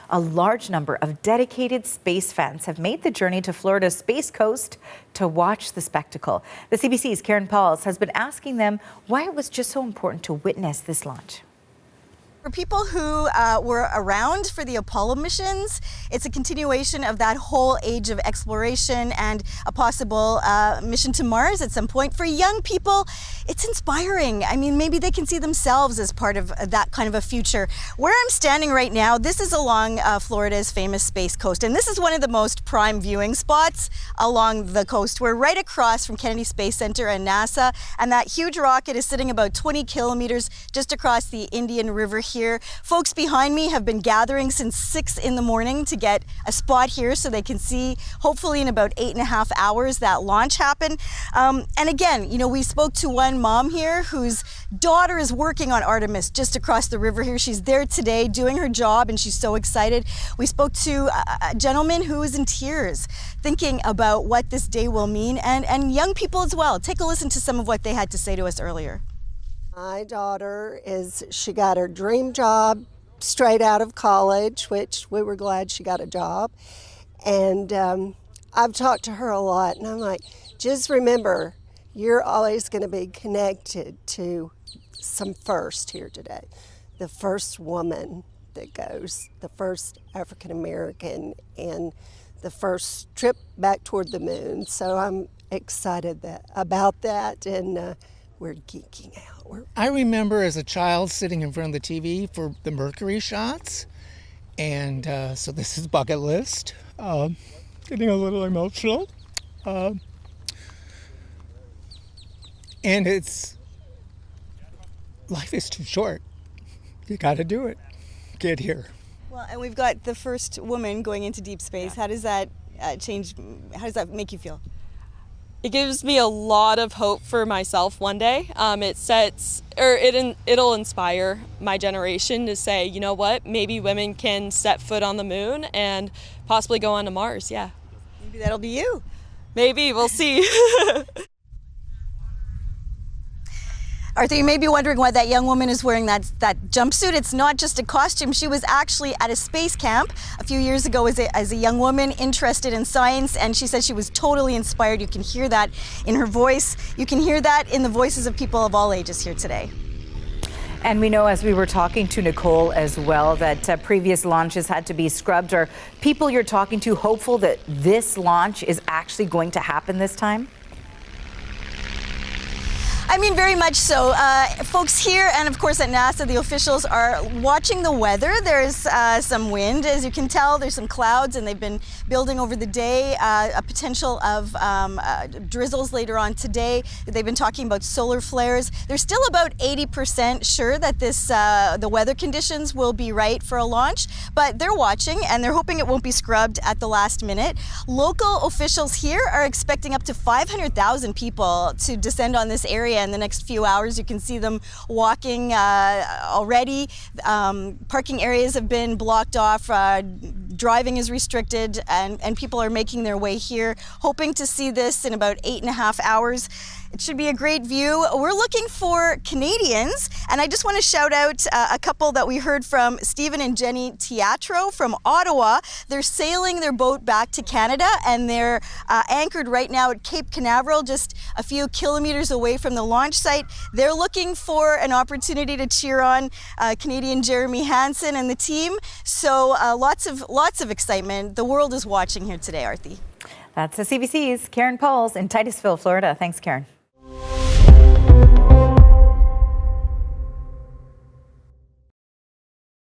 A large number of dedicated space fans have made the journey to Florida's Space Coast to watch the spectacle. The CBC's Karen Pauls has been asking them why it was just so important to witness this launch. For people who were around for the Apollo missions, it's a continuation of that whole age of exploration and a possible mission to Mars at some point. For young people, it's inspiring. I mean, maybe they can see themselves as part of that kind of a future. Where I'm standing right now, this is along Florida's famous Space Coast, and this is one of the most prime viewing spots along the coast. We're right across from Kennedy Space Center and NASA, and that huge rocket is sitting about 20 kilometers just across the Indian River here. Folks behind me have been gathering since 6 in the morning to get a spot here so they can see, hopefully in about 8.5 hours, that launch happen. And again, you know, we spoke to one mom here whose daughter is working on Artemis just across the river here. She's there today doing her job and she's so excited. We spoke to a gentleman who is in tears thinking about what this day will mean, and young people as well. Take a listen to some of what they had to say to us earlier. My daughter she got her dream job straight out of college, which we were glad she got a job. And I've talked to her a lot, and I'm like, just remember, you're always going to be connected to some first here today. The first woman that goes, the first African American, and the first trip back toward the moon. So I'm excited about that, and we're geeking out. I remember as a child sitting in front of the TV for the Mercury shots, and so this is bucket list. Getting a little emotional, and life is too short. You got to do it. Get here. Well, and we've got the first woman going into deep space. How does that change? How does that make you feel? It gives me a lot of hope for myself one day. It'll inspire my generation to say, you know what, maybe women can set foot on the moon and possibly go on to Mars, yeah. Maybe that'll be you. Maybe, we'll see. Arthur, you may be wondering why that young woman is wearing that jumpsuit. It's not just a costume. She was actually at a space camp a few years ago as a young woman interested in science, and she said she was totally inspired. You can hear that in her voice. You can hear that in the voices of people of all ages here today. And we know, as we were talking to Nicole as well, that previous launches had to be scrubbed. Are people you're talking to hopeful that this launch is actually going to happen this time? I mean, very much so. Folks here and, of course, at NASA, the officials are watching the weather. There's some wind, as you can tell. There's some clouds, and they've been building over the day. A potential of drizzles later on today. They've been talking about solar flares. They're still about 80% sure that the weather conditions will be right for a launch, but they're watching, and they're hoping it won't be scrubbed at the last minute. Local officials here are expecting up to 500,000 people to descend on this area in the next few hours. You can see them walking already. Parking areas have been blocked off. Driving is restricted, and people are making their way here, hoping to see this in about 8.5 hours. It should be a great view. We're looking for Canadians, and I just want to shout out a couple that we heard from, Stephen and Jenny Teatro from Ottawa. They're sailing their boat back to Canada, and they're anchored right now at Cape Canaveral, just a few kilometers away from the launch site. They're looking for an opportunity to cheer on Canadian Jeremy Hansen and the team. So lots of excitement. The world is watching here today, Arthi. That's the CBC's Karen Pauls in Titusville, Florida. Thanks, Karen.